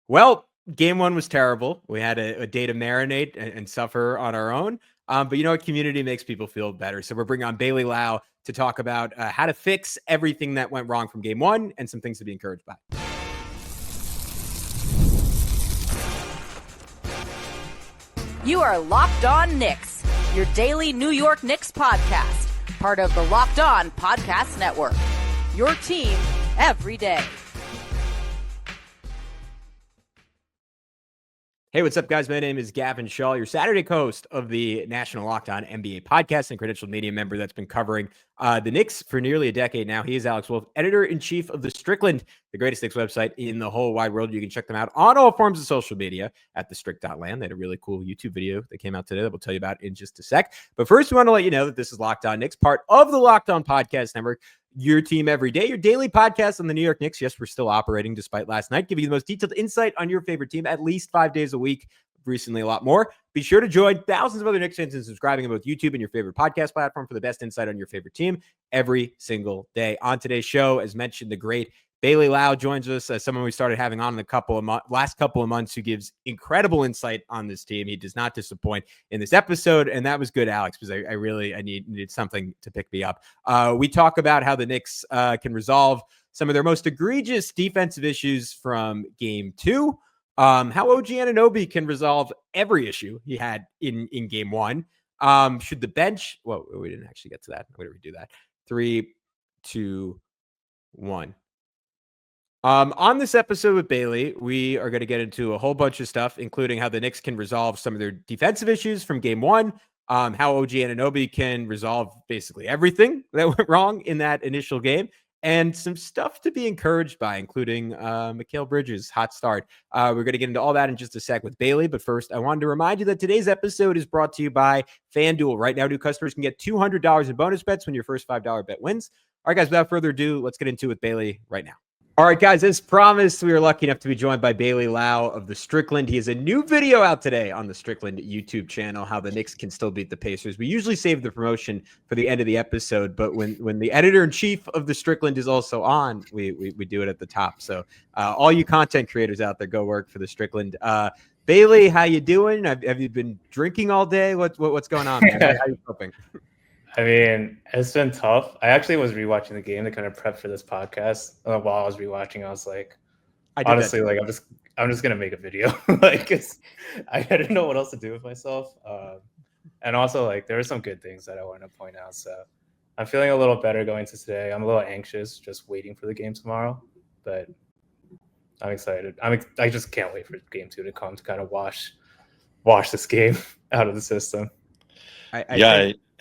Well, game one was terrible. We had a day to marinate and suffer on our own. But you know what? Community makes people feel better. So we're bringing on Bailey Liao to talk about how to fix everything that went wrong from game one and some things to be encouraged by. You are Locked On Knicks, your daily New York Knicks podcast, part of the Locked On Podcast Network. Your team every day. Hey, what's up, guys? My name is Gavin Shaw, your Saturday host of the National Locked On NBA podcast and credentialed media member that's been covering the Knicks for nearly a decade now. He is Alex Wolf, editor-in-chief of the Strickland, the greatest Knicks website in the whole wide world. You can check them out on all forms of social media at thestrict.land. They had a really cool YouTube video that came out today that we'll tell you about in just a sec. But first, we want to let you know that this is Locked On Knicks, part of the Locked On Podcast Network. Your team every day, your daily podcast on the New York Knicks. Yes, we're still operating despite last night, giving you the most detailed insight on your favorite team at least 5 days a week. Recently, a lot more. Be sure to join thousands of other Knicks fans in subscribing to both YouTube and your favorite podcast platform for the best insight on your favorite team every single day. On today's show, as mentioned, the great Bailey Liao joins us as someone we started having on in the last couple of months who gives incredible insight on this team. He does not disappoint in this episode, and that was good, Alex, because I needed something to pick me up. We talk about how the Knicks can resolve some of their most egregious defensive issues from game two, how OG Anunoby can resolve every issue he had in game one. Should the bench, well, we didn't actually get to that. I'm going to redo that. 3, 2, 1. On this episode with Bailey, we are going to get into a whole bunch of stuff, including how the Knicks can resolve some of their defensive issues from game one, how OG Anunoby can resolve basically everything that went wrong in that initial game, and some stuff to be encouraged by, including Mikal Bridges' hot start. We're going to get into all that in just a sec with Bailey, but first, I wanted to remind you that today's episode is brought to you by FanDuel. Right now, new customers can get $200 in bonus bets when your first $5 bet wins. All right, guys, without further ado, let's get into it with Bailey right now. All right, guys, as promised, we are lucky enough to be joined by Bailey Liao of the Strickland. He has a new video out today on the Strickland YouTube channel, how the Knicks can still beat the Pacers. We usually save the promotion for the end of the episode, but when the editor-in-chief of the Strickland is also on, we do it at the top. So all you content creators out there, go work for the Strickland. Bailey, how you doing? Have you been drinking all day? What's going on, man? How you coping? I mean, it's been tough. I actually was rewatching the game to kind of prep for this podcast. While I was rewatching, I was like, honestly, like I'm just gonna make a video. Like, I didn't know what else to do with myself. And also, like, there are some good things that I want to point out. So I'm feeling a little better going to today. I'm a little anxious, just waiting for the game tomorrow, but I'm excited. I just can't wait for game two to come to kind of wash this game out of the system.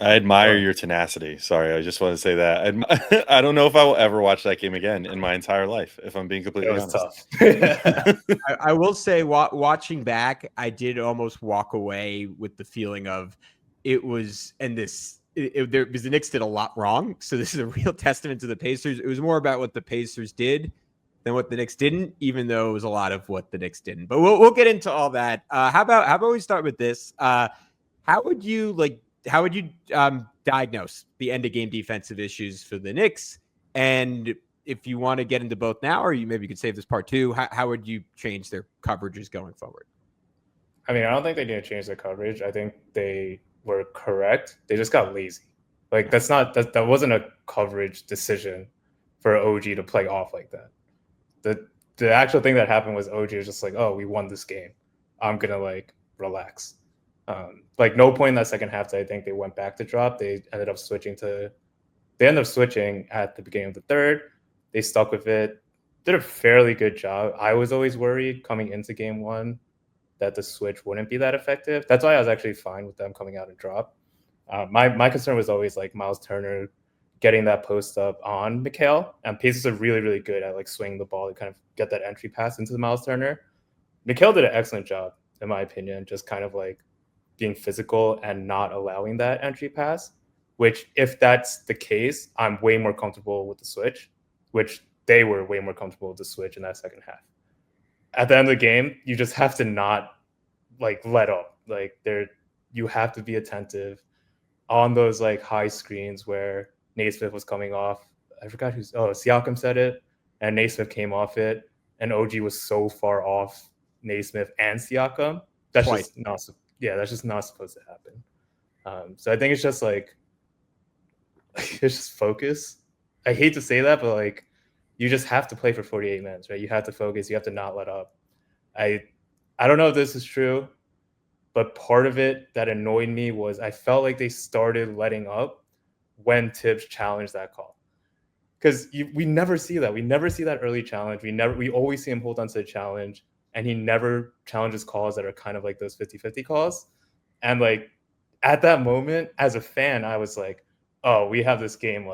I admire your tenacity. Sorry, I just want to say that. I don't know if I will ever watch that game again in my entire life, if I'm being completely honest. Tough. I will say, watching back, I did almost walk away with the feeling of because the Knicks did a lot wrong. So this is a real testament to the Pacers. It was more about what the Pacers did than what the Knicks didn't, even though it was a lot of what the Knicks didn't. But we'll get into all that. How about we start with this? How would you diagnose the end of game defensive issues for the Knicks? And if you want to get into both now, or maybe you could save this part two, how would you change their coverages going forward? I mean, I don't think they need to change their coverage. I think they were correct. They just got lazy. Like, that wasn't a coverage decision for OG to play off like that. The actual thing that happened was OG was just like, oh, we won this game. I'm going to relax. No point in that second half that I think they went back to drop. They ended up switching at the beginning of the third. They stuck with it, did a fairly good job. I was always worried coming into game one that the switch wouldn't be that effective. That's why I was actually fine with them coming out and drop. My concern was always Miles Turner getting that post up on Mikal, and Pacers are really, really good at swinging the ball to kind of get that entry pass into the Miles Turner. Mikal did an excellent job, in my opinion, just kind of being physical and not allowing that entry pass, which if that's the case, I'm way more comfortable with the switch, which they were way more comfortable with the switch in that second half. At the end of the game, you just have to not let up. You have to be attentive on those high screens where Naismith was coming off. I forgot Siakam said it, and Naismith came off it, and OG was so far off Naismith and Siakam. That's Twice. just not. That's just not supposed to happen. So I think it's just like it's just focus. I hate to say that, but like you just have to play for 48 minutes, right? You have to focus. You have to not let up. I don't know if this is true, but part of it that annoyed me was I felt like they started letting up when Tibbs challenged that call. Because we never see that. We never see that early challenge. We always see him hold on to the challenge, and he never challenges calls that are kind of like those 50-50 calls. And like at that moment, as a fan, I was like, oh, we have this game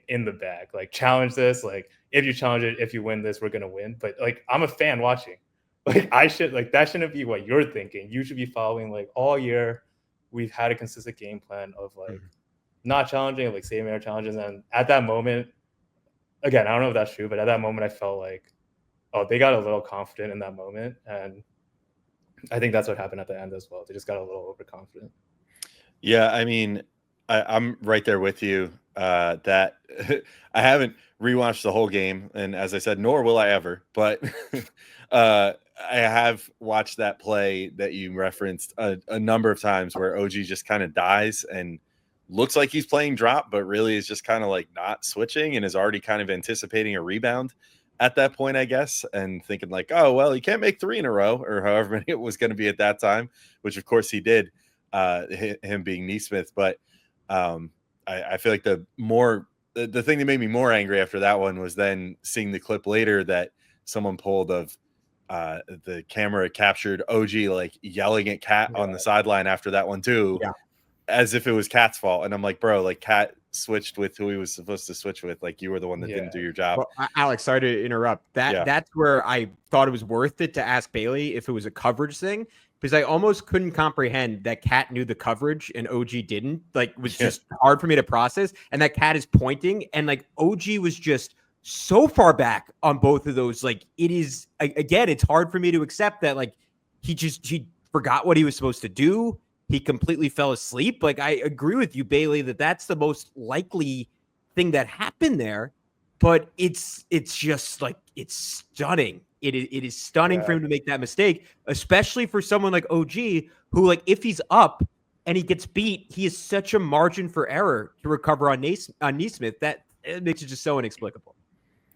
in the bag. Like, challenge this. Like, if you challenge it, if you win this, we're gonna win. But like, I'm a fan watching. Like, that shouldn't be what you're thinking. You should be following like all year. We've had a consistent game plan of like not challenging, like saving our challenges. And at that moment, again, I don't know if that's true, but at that moment, I felt like, oh, they got a little confident in that moment, and I think that's what happened at the end as well. They just got a little overconfident. Yeah, I mean, I'm right there with you. That I haven't rewatched the whole game, and as I said, nor will I ever. But I have watched that play that you referenced a number of times, where OG just kind of dies and looks like he's playing drop, but really is just kind of like not switching and is already kind of anticipating a rebound at that point, I guess, and thinking like, oh, well, he can't make 3 in a row, or however many it was going to be at that time, which of course he did, him being Naismith. But I feel like the thing that made me more angry after that one was then seeing the clip later that someone pulled of the camera captured OG like yelling at Cat on the sideline after that one too, as if it was Cat's fault. And I'm like, bro, like Cat switched with who he was supposed to switch with. Like, you were the one that didn't do your job. Well, Alex, sorry to interrupt. That's where I thought it was worth it to ask Bailey if it was a coverage thing, because I almost couldn't comprehend that Cat knew the coverage and OG didn't. Like, it was just hard for me to process. And that Cat is pointing, and like OG was just so far back on both of those. Like, it is, again, it's hard for me to accept that like he forgot what he was supposed to do. He completely fell asleep. Like, I agree with you, Bailey, that that's the most likely thing that happened there. But it's just like, it's stunning. It is stunning for him to make that mistake, especially for someone like OG, who, like, if he's up and he gets beat, he has such a margin for error to recover on Naismith that it makes it just so inexplicable.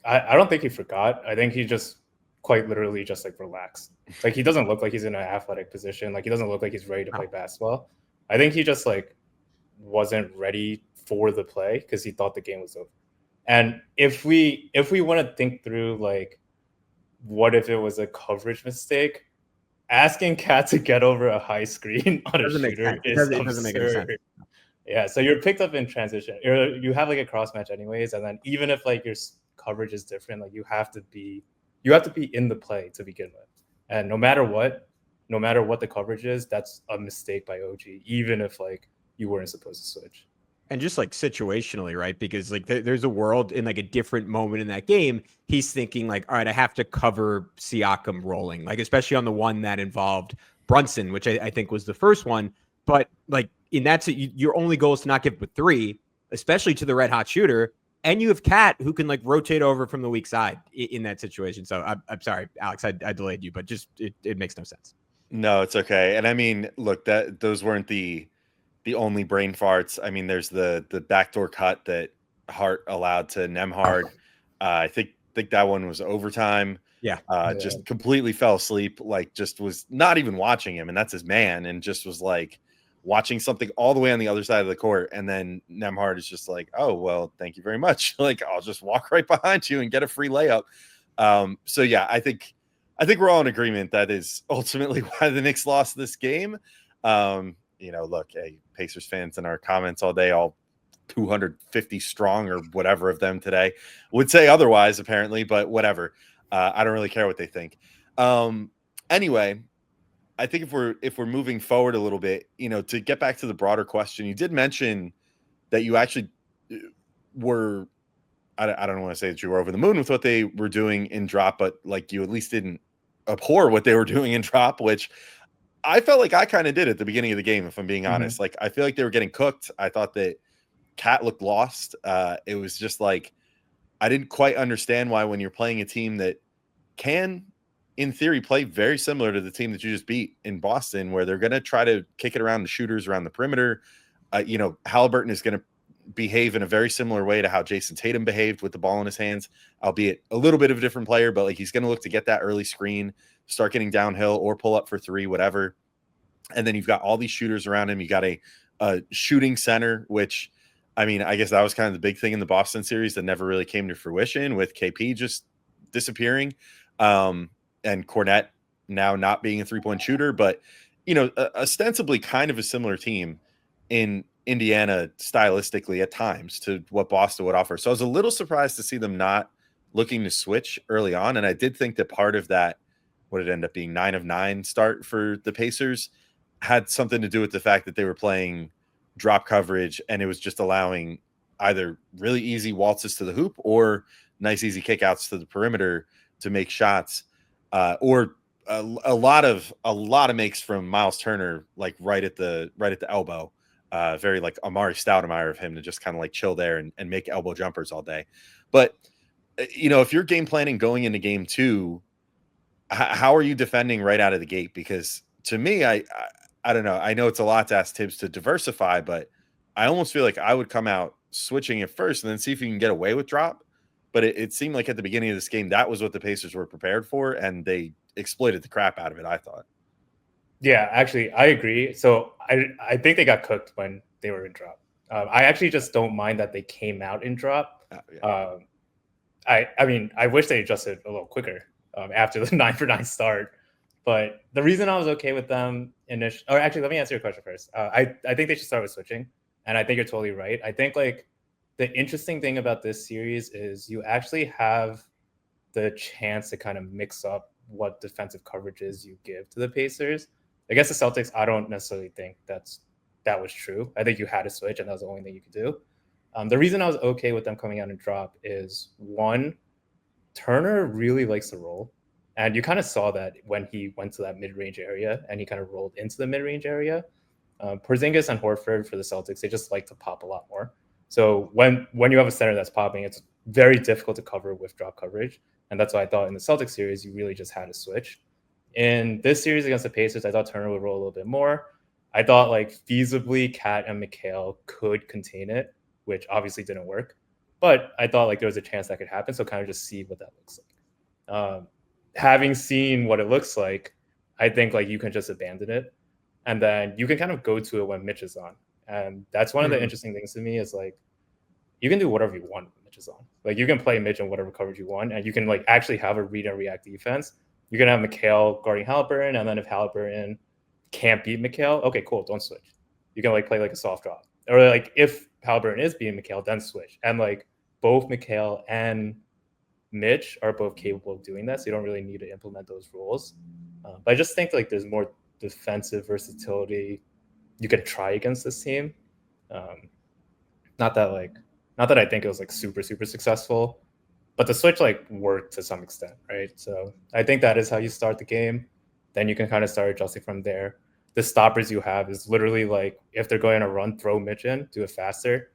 I don't think he forgot. I think he just quite literally just like relaxed. Like, he doesn't look like he's in an athletic position. Like, he doesn't look like he's ready to play basketball. I think he just like wasn't ready for the play because he thought the game was over. And if we want to think through like, what if it was a coverage mistake? Asking Cat to get over a high screen on a shooter is absurd. Doesn't make any sense. Yeah, so you're picked up in transition. You have like a cross match anyways, and then even if like your coverage is different, like you have to be in the play to begin with. And no matter what the coverage is, that's a mistake by OG, even if like you weren't supposed to switch. And just like situationally, right? Because like there's a world in like a different moment in that game, he's thinking like, all right, I have to cover Siakam rolling, like especially on the one that involved Brunson, which I think was the first one. But like in that, your only goal is to not give up a 3, especially to the red hot shooter. And you have Cat who can like rotate over from the weak side in that situation. So I'm sorry, Alex, I delayed you, but just it makes no sense. No, it's okay. And I mean, look, those weren't the only brain farts. I mean, there's the backdoor cut that Hart allowed to Nembhard. I think that one was overtime. Just completely fell asleep. Like, just was not even watching him, and that's his man, and just was like watching something all the way on the other side of the court. And then Nembhard is just like, oh, well, thank you very much. Like, I'll just walk right behind you and get a free layup. So yeah, I think we're all in agreement that is ultimately why the Knicks lost this game. Look, hey, Pacers fans in our comments all day, all 250 strong or whatever of them today, would say otherwise, apparently, but whatever. I don't really care what they think. Anyway, I think if we're moving forward a little bit, to get back to the broader question, you did mention that you actually were, I don't want to say that you were over the moon with what they were doing in drop, but like you at least didn't abhor what they were doing in drop, which I felt like I kind of did at the beginning of the game, if I'm being honest. Like, I feel like they were getting cooked. I thought that Cat looked lost. It was just like, I didn't quite understand why, when you're playing a team that can, in theory, play very similar to the team that you just beat in Boston, where they're going to try to kick it around the shooters around the perimeter. Halliburton is going to behave in a very similar way to how Jason Tatum behaved with the ball in his hands, albeit a little bit of a different player, but like he's going to look to get that early screen, start getting downhill or pull up for three, whatever. And then you've got all these shooters around him. You got a shooting center, which, I mean, I guess that was kind of the big thing in the Boston series that never really came to fruition, with KP just disappearing, and Cornette now not being a three-point shooter. But, ostensibly kind of a similar team in Indiana stylistically at times to what Boston would offer. So I was a little surprised to see them not looking to switch early on. And I did think that part of that, what it ended up being 9 of 9 start for the Pacers, had something to do with the fact that they were playing drop coverage and it was just allowing either really easy waltzes to the hoop or nice easy kickouts to the perimeter to make shots, or a lot of makes from Miles Turner, like right at the elbow. Very like Amari Stoudemire of him to just kind of like chill there and make elbow jumpers all day. But if you're game planning going into game 2, how are you defending right out of the gate? Because to me, I don't know. I know it's a lot to ask Tibbs to diversify, but I almost feel like I would come out switching it first and then see if you can get away with drop. But it seemed like at the beginning of this game, that was what the Pacers were prepared for, and they exploited the crap out of it, I thought. Yeah, actually, I agree. So I think they got cooked when they were in drop. I actually just don't mind that they came out in drop. Yeah. I mean, I wish they adjusted a little quicker after the 9 for 9 start. But the reason I was okay with them actually, let me answer your question first. I think they should start with switching, and I think you're totally right. I think like the interesting thing about this series is you actually have the chance to kind of mix up what defensive coverages you give to the Pacers. I guess the Celtics, I don't necessarily think that was true. I think you had to switch, and that was the only thing you could do. The reason I was okay with them coming out and drop is, one, Turner really likes to roll. And you kind of saw that when he went to that mid-range area and he kind of rolled into the mid-range area. Porzingis and Horford for the Celtics, they just like to pop a lot more. So when you have a center that's popping, it's very difficult to cover with drop coverage. And that's why I thought in the Celtics series, you really just had to switch. In this series against the Pacers, I thought Turner would roll a little bit more. I thought like feasibly Cat and Mikal could contain it, which obviously didn't work. But I thought like there was a chance that could happen. So kind of just see what that looks like. Having seen what it looks like, I think like you can just abandon it. And then you can kind of go to it when Mitch is on. And that's one of the interesting things to me is like, you can do whatever you want when Mitch is on. Like you can play Mitch in whatever coverage you want. And you can like actually have a read and react defense. You can have Mikal guarding Halliburton. And then if Halliburton can't beat Mikal, okay, cool, don't switch. You can like play like a soft drop. Or like if Halliburton is beating Mikal, then switch. And like both Mikal and Mitch are both capable of doing that, so you don't really need to implement those rules. But I just think like there's more defensive versatility you can try against this team. Not that I think it was like super successful, but the switch like worked to some extent, right? So I think that is how you start the game. Then you can kind of start adjusting from there. The stoppers you have is literally like if they're going to run, throw Mitch in, do it faster.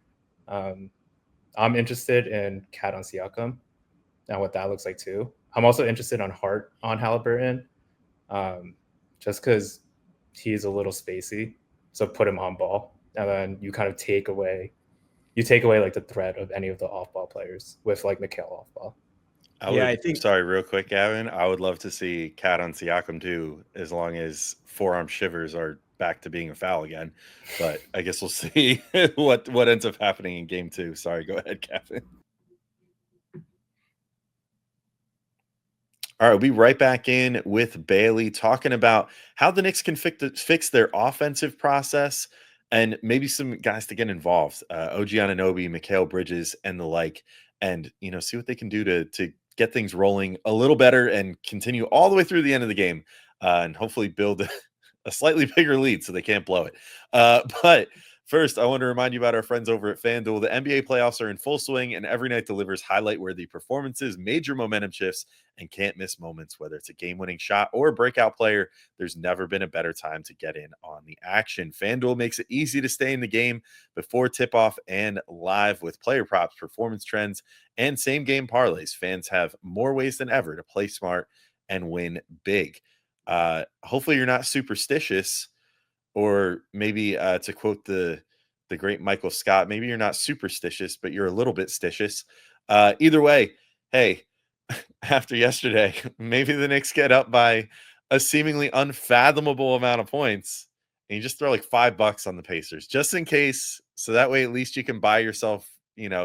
I'm interested in Cat on Siakam and what that looks like too. I'm also interested on Hart on Halliburton, just because he's a little spacey. So put him on ball, and then you kind of take away like the threat of any of the off-ball players with like Mikal off-ball. I think. Sorry, real quick, Gavin. I would love to see Cat on Siakam too, as long as forearm shivers are back to being a foul again. But I guess we'll see what ends up happening in game 2. Sorry, go ahead, Gavin. All right, we'll be right back in with Bailey talking about how the Knicks can fix their offensive process and maybe some guys to get involved. OG Anunoby, Mikal Bridges, and the like, and see what they can do to get things rolling a little better and continue all the way through the end of the game, and hopefully build a slightly bigger lead so they can't blow it. But first, I want to remind you about our friends over at FanDuel. The NBA playoffs are in full swing, and every night delivers highlight-worthy performances, major momentum shifts, and can't-miss moments. Whether it's a game-winning shot or a breakout player, there's never been a better time to get in on the action. FanDuel makes it easy to stay in the game before tip-off and live with player props, performance trends, and same-game parlays. Fans have more ways than ever to play smart and win big. Hopefully you're not superstitious, or maybe to quote the great Michael Scott, maybe you're not superstitious, but you're a little bit stitious. Either way, hey, after yesterday, maybe the Knicks get up by a seemingly unfathomable amount of points, and you just throw like $5 on the Pacers just in case, so that way at least you can buy yourself,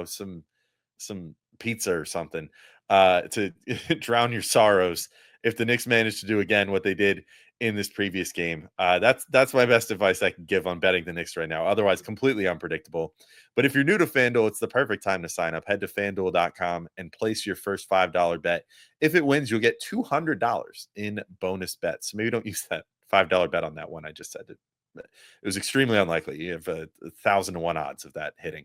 some pizza or something to drown your sorrows if the Knicks manage to do again what they did in this previous game. That's my best advice I can give on betting the Knicks right now. Otherwise, completely unpredictable. But if you're new to FanDuel, it's the perfect time to sign up. Head to FanDuel.com and place your first $5 bet. If it wins, you'll get $200 in bonus bets. So maybe don't use that $5 bet on that one I just said. It was extremely unlikely. You have 1,000-to-1 odds of that hitting.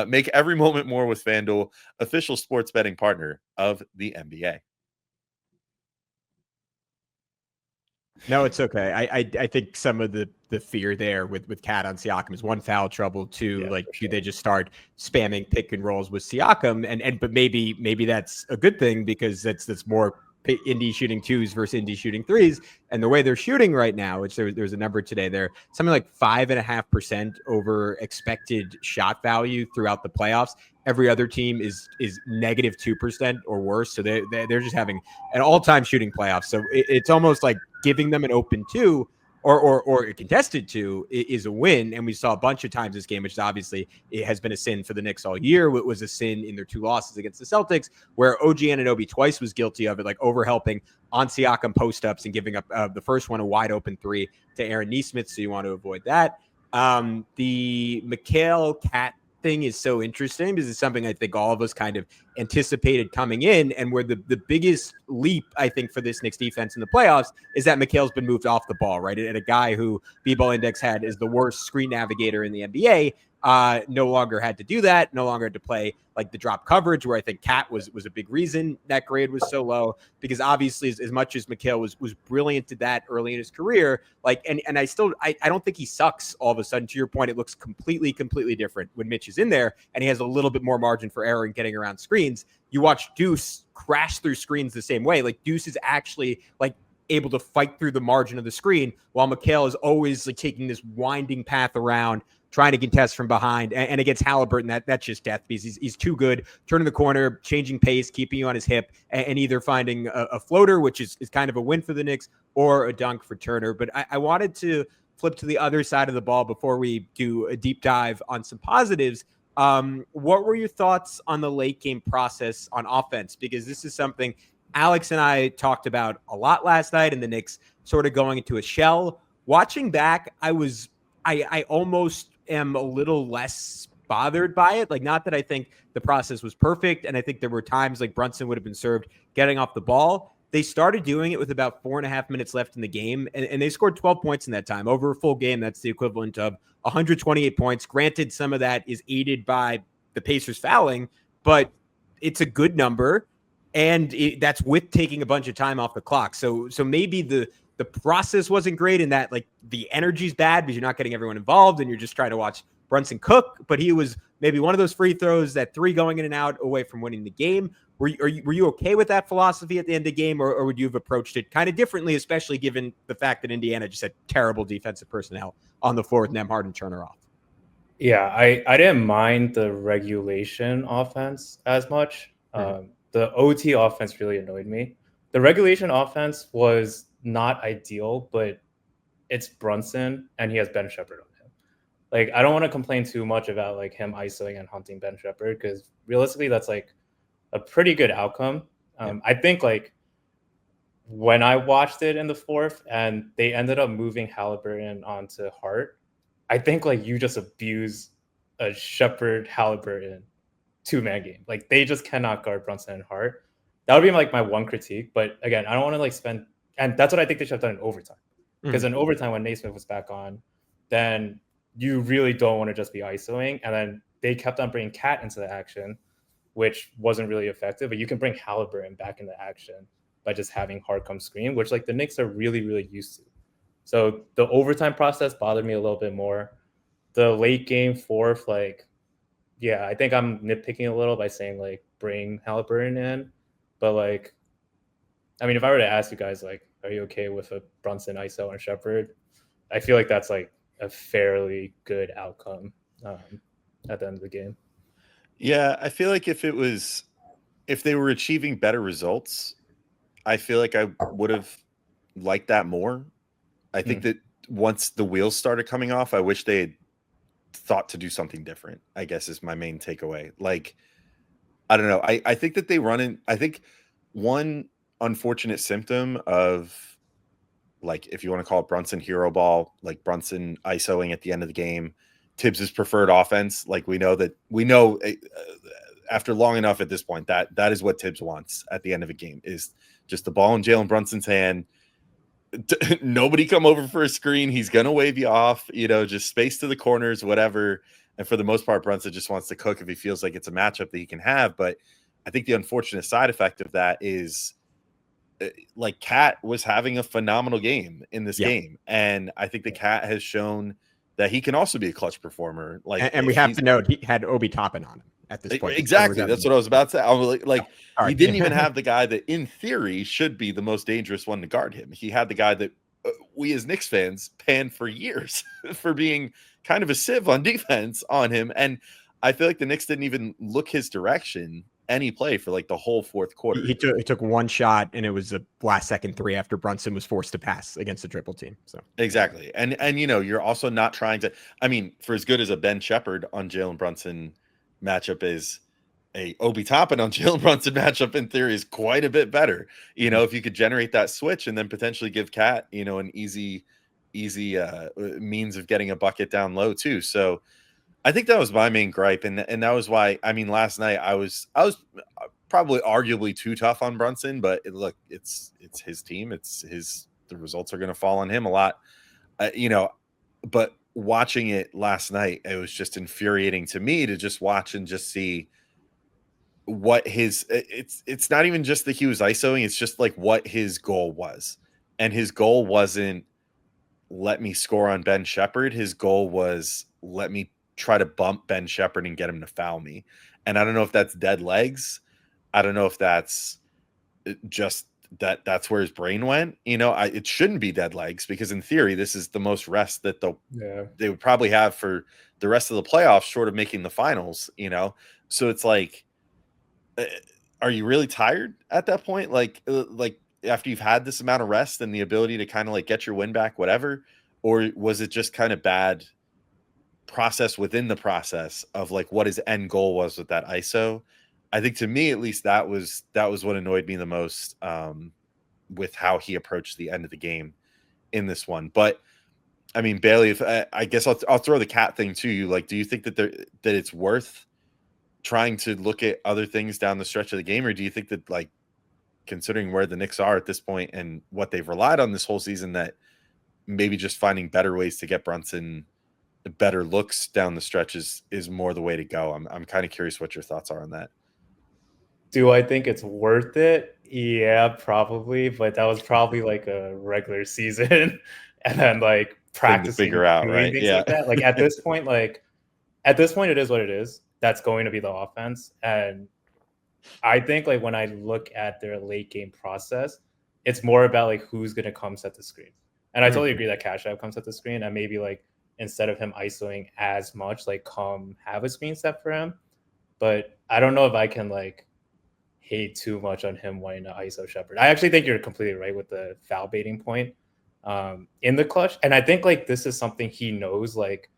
Make every moment more with FanDuel, official sports betting partner of the NBA. No, it's okay. I think some of the fear there with Cat on Siakam is, one, foul trouble, two, do they just start spamming pick and rolls with Siakam, but maybe that's a good thing, because that's more Indy shooting twos versus Indy shooting threes. And the way they're shooting right now, which there's a number today, they're something like 5.5% over expected shot value throughout the playoffs. Every other team is negative 2% or worse. So they're just having an all-time shooting playoff. So it's almost like giving them an open two or a contested two is a win. And we saw a bunch of times this game, which obviously it has been a sin for the Knicks all year. It was a sin in their 2 losses against the Celtics, where OG Anunoby twice was guilty of it, like overhelping on Siakam post-ups and giving up the first one a wide open 3 to Aaron Nesmith. So you want to avoid that. The Mikal Cat thing is so interesting, because it's something I think all of us kind of anticipated coming in, and where the biggest leap, I think, for this Knicks defense in the playoffs is that Mikal's been moved off the ball, right? And a guy who B-Ball Index had as the worst screen navigator in the NBA no longer had to do that, no longer had to play like the drop coverage, where I think Cat was a big reason that grade was so low, because obviously as much as Mikal was brilliant at that early in his career, and I don't think he sucks all of a sudden. To your point, it looks completely different when Mitch is in there and he has a little bit more margin for error in getting around screens. You watch Deuce crash through screens the same way. Like, Deuce is actually able to fight through the margin of the screen, while Mikal is always taking this winding path around, trying to contest from behind. And against Halliburton, that's just death, because he's too good, turning the corner, changing pace, keeping you on his hip, and either finding a floater, which is kind of a win for the Knicks, or a dunk for Turner. But I wanted to flip to the other side of the ball before we do a deep dive on some positives. What were your thoughts on the late game process on offense? Because this is something Alex and I talked about a lot last night, and the Knicks sort of going into a shell. Watching back, I almost am a little less bothered by it. Not that I think the process was perfect, and I think there were times Brunson would have been served getting off the ball. They started doing it with about 4.5 minutes left in the game, and they scored 12 points in that time. Over a full game, that's the equivalent of 128 points. Granted, some of that is aided by the Pacers fouling, but it's a good number, and that's with taking a bunch of time off the clock. So maybe the process wasn't great, in that the energy's bad because you're not getting everyone involved and you're just trying to watch Brunson cook. But he was maybe one of those free throws, that 3 going in and out, away from winning the game. Were you okay with that philosophy at the end of the game, or would you have approached it kind of differently, especially given the fact that Indiana just had terrible defensive personnel on the floor with Nembhard and Turner off? Yeah, I didn't mind the regulation offense as much. The OT offense really annoyed me. The regulation offense was not ideal, but it's Brunson and he has Ben Shepherd on him. I don't want to complain too much about him isoing and hunting Ben Shepherd, because realistically that's a pretty good outcome. I think when I watched it in the 4th and they ended up moving Halliburton onto Hart, I think you just abuse a Shepherd Halliburton 2-man game. They just cannot guard Brunson and Hart. That would be my one critique. But again, I don't want to spend, and that's what I think they should have done in overtime. Because in overtime, when Naismith was back on, then you really don't want to just be isoing. And then they kept on bringing Cat into the action, which wasn't really effective. But you can bring Halliburton back into action by just having Hart come screen, which the Knicks are really used to. So the overtime process bothered me a little bit more. The late game 4th, I think I'm nitpicking a little by saying bring Halliburton in, but I mean, if I were to ask you guys, like, are you okay with a Brunson, ISO, and Shepherd? I feel like that's like a fairly good outcome at the end of the game. Yeah, I feel like if they were achieving better results, I feel like I would have liked that more. I think that once the wheels started coming off, I wish they had thought to do something different, I guess is my main takeaway. Like, I don't know. I think that I think one unfortunate symptom of, like, if you want to call it Brunson hero ball, like Brunson ISOing at the end of the game, Tibbs's preferred offense. Like, we know after long enough at this point that is what Tibbs wants at the end of a game, is just the ball in Jalen Brunson's hand. Nobody come over for a screen. He's going to wave you off, just space to the corners, whatever. And for the most part, Brunson just wants to cook if he feels like it's a matchup that he can have. But I think the unfortunate side effect of that is, like, Cat was having a phenomenal game in this game. And I think the Cat has shown that he can also be a clutch performer. Like, and we have to note, he had Obi Toppin on him at this point. Exactly. That's what I was about to say. I was like Sorry. He didn't even have the guy that in theory should be the most dangerous one to guard him. He had the guy that we as Knicks fans panned for years for being kind of a sieve on defense on him. And I feel like the Knicks didn't even look his direction any play for like the whole fourth quarter. He took one shot, and it was a last second three after Brunson was forced to pass against the triple team. So exactly. And you're also not trying to, I mean, for as good as a Ben Shepherd on Jalen Brunson matchup is, a Obi Toppin on Jalen Brunson matchup in theory is quite a bit better. If you could generate that switch and then potentially give Cat, an easy means of getting a bucket down low too. So I think that was my main gripe. And that was why, I mean, last night I was probably arguably too tough on Brunson, but look, it's his team. The results are going to fall on him a lot, but watching it last night, it was just infuriating to me to just watch and just see what it's not even just that he was ISOing, it's just like what his goal was. And his goal wasn't let me score on Ben Shepherd. His goal was let me try to bump Ben Shepherd and get him to foul me. And I don't know if that's dead legs. I don't know if that's just that's where his brain went. It shouldn't be dead legs, because in theory, this is the most rest that they would probably have for the rest of the playoffs, short of making the finals, So it's like, are you really tired at that point? Like after you've had this amount of rest and the ability to kind of like get your win back, whatever, or was it just kind of bad process within the process of like what his end goal was with that ISO? I think, to me, at least, that was what annoyed me the most with how he approached the end of the game in this one. But I mean, Bailey, if I guess I'll throw the Cat thing to you. Like, do you think that it's worth trying to look at other things down the stretch of the game, or do you think that, like, considering where the Knicks are at this point and what they've relied on this whole season, that maybe just finding better ways to get Brunson better looks down the stretch is more the way to go? I'm kind of curious what your thoughts are on that. Do I think it's worth it? Yeah, probably, but that was probably like a regular season and then like practicing to figure out, right? Yeah. Like that. Like at this point, it is what it is. That's going to be the offense. And I think, like, when I look at their late game process, it's more about like who's going to come set the screen. And I totally agree that Cash App comes set the screen, and maybe like instead of him ISOing as much, like come have a screen set for him. But I don't know if I can like hate too much on him wanting to ISO Shepherd. I actually think you're completely right with the foul baiting point in the clutch. And I think like this is something he knows, like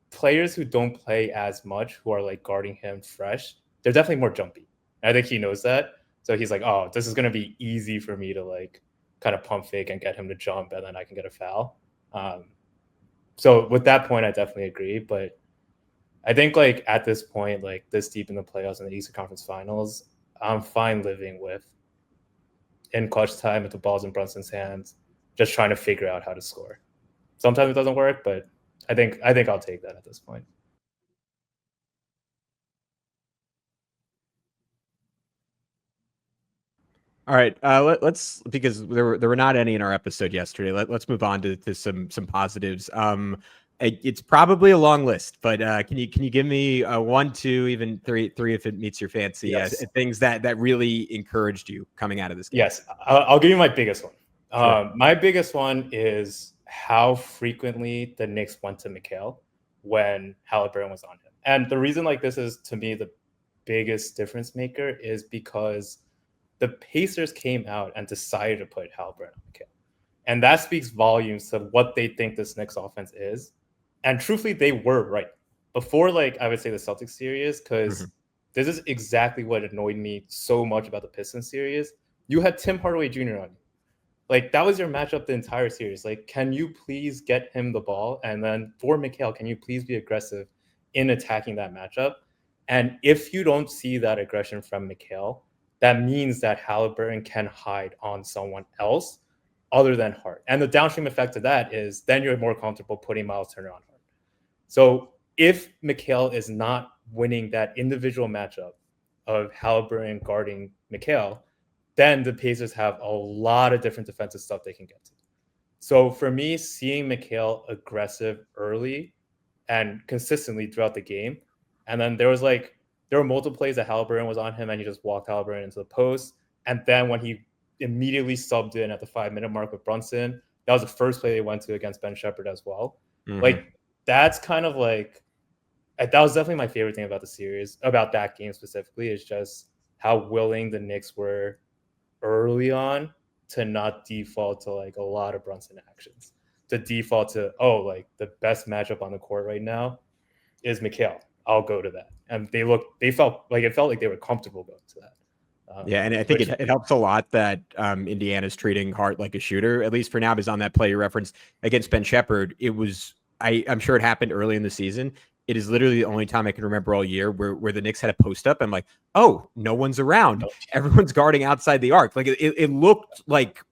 players who don't play as much, who are like guarding him fresh, they're definitely more jumpy. And I think he knows that. So he's like, oh, this is going to be easy for me to like kind of pump fake and get him to jump, and then I can get a foul. So with that point, I definitely agree. But I think like at this point, like this deep in the playoffs and the Eastern Conference Finals, I'm fine living with in clutch time with the ball's in Brunson's hands, just trying to figure out how to score. Sometimes it doesn't work, but I think I'll take that at this point. All right, let's, because there were not any in our episode yesterday. Let's move on to some positives. It's probably a long list, but can you give me 1, 2, even three if it meets your fancy? Yes. Things that really encouraged you coming out of this game. Yes, I'll give you my biggest one. Sure. My biggest one is how frequently the Knicks went to Mikal when Halliburton was on him. And the reason like this is, to me, the biggest difference maker is because the Pacers came out and decided to put Halliburton on Mikal. And that speaks volumes to what they think this Knicks offense is. And truthfully, they were right. Before, like, I would say the Celtics series, because this is exactly what annoyed me so much about the Pistons series. You had Tim Hardaway Jr. on you. Like, that was your matchup the entire series. Like, can you please get him the ball? And then for Mikal, can you please be aggressive in attacking that matchup? And if you don't see that aggression from Mikal, that means that Halliburton can hide on someone else other than Hart. And the downstream effect of that is then you're more comfortable putting Miles Turner on Hart. So if Mikal is not winning that individual matchup of Halliburton guarding Mikal, then the Pacers have a lot of different defensive stuff they can get to. So for me, seeing Mikal aggressive early and consistently throughout the game, and then there were multiple plays that Halliburton was on him and he just walked Halliburton into the post. And then when he immediately subbed in at the 5-minute mark with Brunson, that was the first play they went to against Ben Shepherd as well. Like, that's kind of like, that was definitely my favorite thing about the series, about that game specifically, is just how willing the Knicks were early on to not default to like a lot of Brunson actions, to default to, oh, like the best matchup on the court right now is Mikal. I'll go to that. And it felt like they were comfortable going to that. Yeah, and I think it helps a lot that Indiana's treating Hart like a shooter, at least for now, because on that play you referenced against Ben Shepherd, it was, I'm sure it happened early in the season. It is literally the only time I can remember all year where the Knicks had a post up. I'm like, oh, no one's around. Everyone's guarding outside the arc. Like it looked like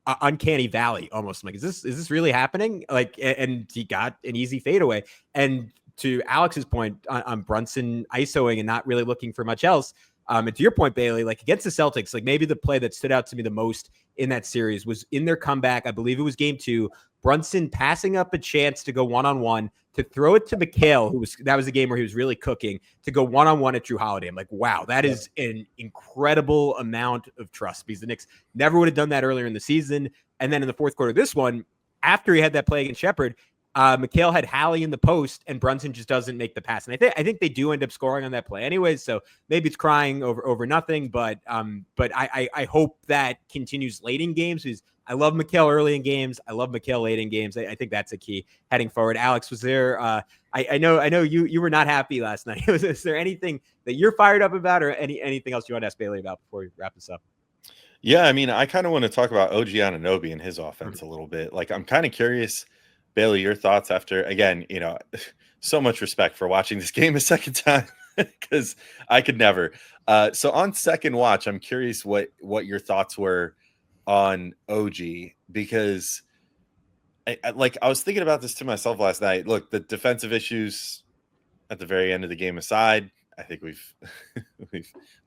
uncanny valley almost. I'm like, is this really happening? Like, and he got an easy fadeaway. And to Alex's point on Brunson ISOing and not really looking for much else. And to your point, Bailey, like against the Celtics, like maybe the play that stood out to me the most in that series was in their comeback. I believe it was game 2. Brunson passing up a chance to go one-on-one, to throw it to Mikal, that was the game where he was really cooking, to go one-on-one at Drew Holiday. I'm like, wow, that is an incredible amount of trust, because the Knicks never would have done that earlier in the season. And then in the fourth quarter of this one, after he had that play against Shepherd, Mikal had Hallie in the post, and Brunson just doesn't make the pass. And I think they do end up scoring on that play anyways. So maybe it's crying over nothing, but I hope that continues late in games, because I love Mikal early in games. I love Mikal late in games. I think that's a key heading forward. Alex, was there? I know you were not happy last night. Is there anything that you're fired up about, or anything else you want to ask Bailey about before we wrap this up? Yeah, I mean, I kind of want to talk about OG Anunoby and his offense a little bit. Like, I'm kind of curious, Bailey, your thoughts after, again, so much respect for watching this game a second time, because I could never. So on second watch, I'm curious what your thoughts were on OG, because I was thinking about this to myself last night. Look, the defensive issues at the very end of the game aside, I think we've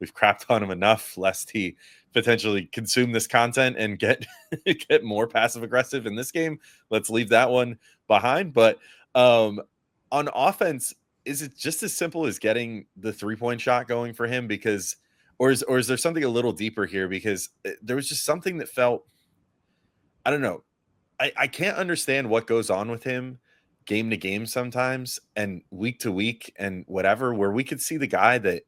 crapped on him enough, lest he potentially consume this content and get more passive aggressive in this game. Let's leave that one behind. But on offense, is it just as simple as getting the 3-point shot going for him? Because, or is there something a little deeper here? Because there was just something that felt, I don't know. I can't understand what goes on with him game to game sometimes and week to week and whatever, where we could see the guy that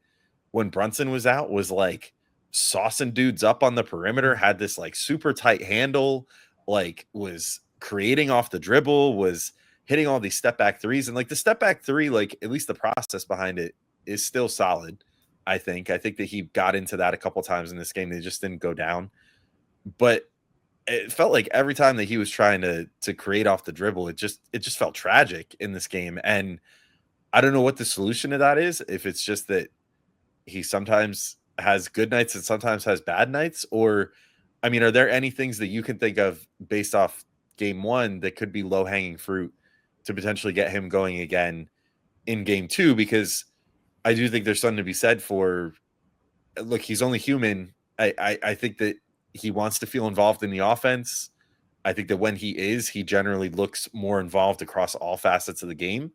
when Brunson was out was like saucing dudes up on the perimeter, had this like super tight handle, like was creating off the dribble, was hitting all these step back threes. And like the step back three, like at least the process behind it is still solid. I think that he got into that a couple times in this game. They just didn't go down, but it felt like every time that he was trying to create off the dribble, it just felt tragic in this game. And I don't know what the solution to that is. If it's just that he sometimes has good nights and sometimes has bad nights, or, I mean, are there any things that you can think of based off game 1 that could be low hanging fruit to potentially get him going again in game 2? Because I do think there's something to be said for, look, he's only human. I think that he wants to feel involved in the offense. I think that when he is, he generally looks more involved across all facets of the game.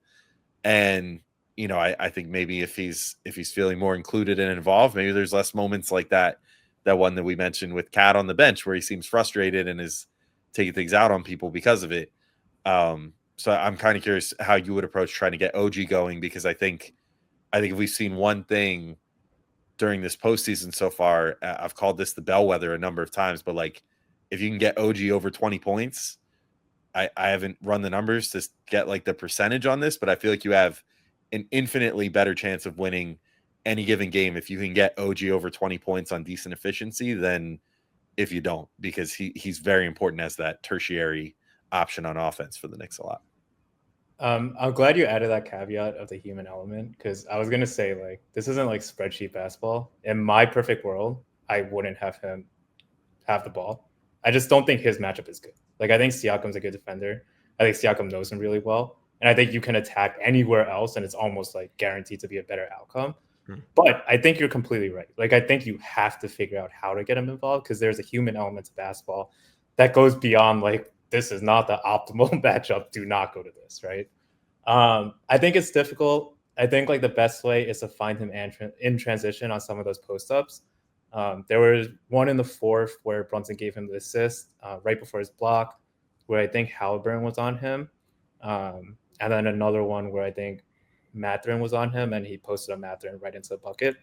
And, you know, I think maybe if he's feeling more included and involved, maybe there's less moments like that one that we mentioned with Cat on the bench where he seems frustrated and is taking things out on people because of it. So I'm kind of curious how you would approach trying to get OG going, because I think if we've seen one thing during this postseason so far, I've called this the bellwether a number of times, but like if you can get OG over 20 points, I haven't run the numbers to get like the percentage on this, but I feel like you have an infinitely better chance of winning any given game if you can get OG over 20 points on decent efficiency than if you don't, because he's very important as that tertiary option on offense for the Knicks a lot. I'm glad you added that caveat of the human element, because I was going to say, like, this isn't like spreadsheet basketball. In my perfect world, I wouldn't have him have the ball. I just don't think his matchup is good. Like, I think Siakam's a good defender. I think Siakam knows him really well. And I think you can attack anywhere else and it's almost like guaranteed to be a better outcome. But I think you're completely right. Like, I think you have to figure out how to get him involved, because there's a human element to basketball that goes beyond like, this is not the optimal matchup. Do not go to this, right? I think it's difficult. I think like the best way is to find him in transition on some of those post-ups. There was one in the fourth where Brunson gave him the assist right before his block, where I think Halliburton was on him. And then another one where I think Mathurin was on him and he posted a Mathurin right into the bucket.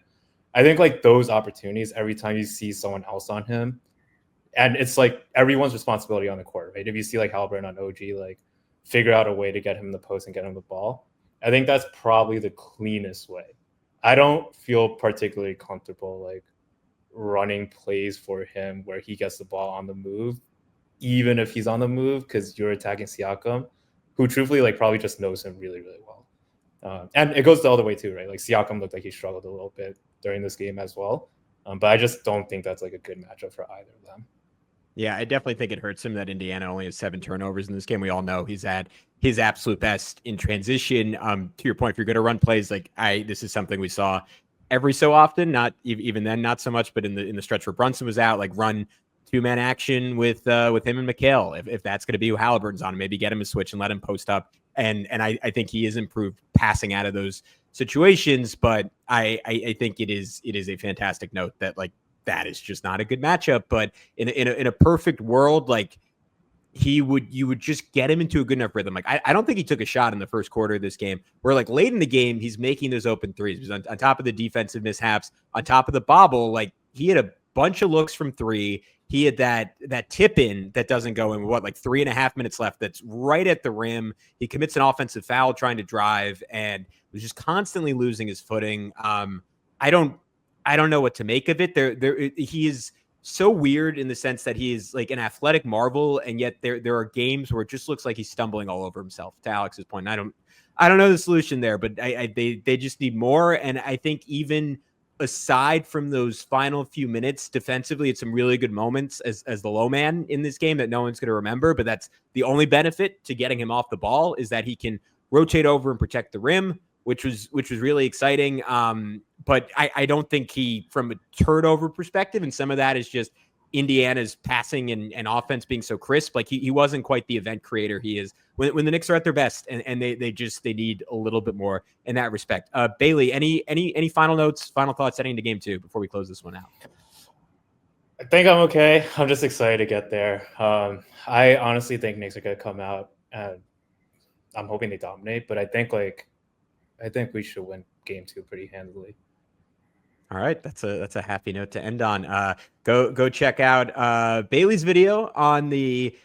I think like those opportunities, every time you see someone else on him, and it's like everyone's responsibility on the court, right? If you see like Halliburton on OG, like figure out a way to get him in the post and get him the ball. I think that's probably the cleanest way. I don't feel particularly comfortable like running plays for him where he gets the ball on the move, even if he's on the move, because you're attacking Siakam, who truthfully like probably just knows him really, really well. And it goes the other way too, right? Like Siakam looked like he struggled a little bit during this game as well. But I just don't think that's like a good matchup for either of them. Yeah, I definitely think it hurts him that Indiana only has 7 turnovers in this game. We all know he's at his absolute best in transition. To your point, if you're going to run plays, like this is something we saw every so often, not even then, not so much, but in the stretch where Brunson was out, like run 2-man action with him and Mikal. If that's going to be who Halliburton's on, maybe get him a switch and let him post up. And I think he is improved passing out of those situations, but I think it is a fantastic note that like that is just not a good matchup. But in a perfect world, like you would just get him into a good enough rhythm. Like I don't think he took a shot in the first quarter of this game, where like late in the game he's making those open threes. He was on top of the defensive mishaps, on top of the bobble. Like he had a bunch of looks from 3. He had that tip in that doesn't go in, like 3.5 minutes left. That's right at the rim. He commits an offensive foul trying to drive and was just constantly losing his footing. I don't know what to make of it. He is so weird in the sense that he is like an athletic marvel, and yet there are games where it just looks like he's stumbling all over himself. To Alex's point, I don't know the solution there, but they just need more. And I think even aside from those final few minutes defensively, it's some really good moments as the low man in this game that no one's going to remember, but that's the only benefit to getting him off the ball, is that he can rotate over and protect the rim, which was really exciting. But I don't think he, from a turnover perspective, and some of that is just Indiana's passing and offense being so crisp, like he wasn't quite the event creator he is when the Knicks are at their best, and they need a little bit more in that respect. Bailey, any final notes, final thoughts heading into game 2 before we close this one out? I think I'm okay. I'm just excited to get there. I honestly think Knicks are going to come out, and I'm hoping they dominate, but I think we should win game 2 pretty handily. All right, that's a happy note to end on. Go check out Bailey's video on the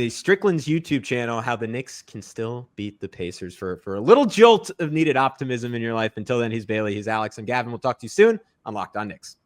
Strickland's YouTube channel, how the Knicks can still beat the Pacers, for a little jolt of needed optimism in your life. Until then, he's Bailey, he's Alex, I'm Gavin. We'll talk to you soon on Locked On Knicks.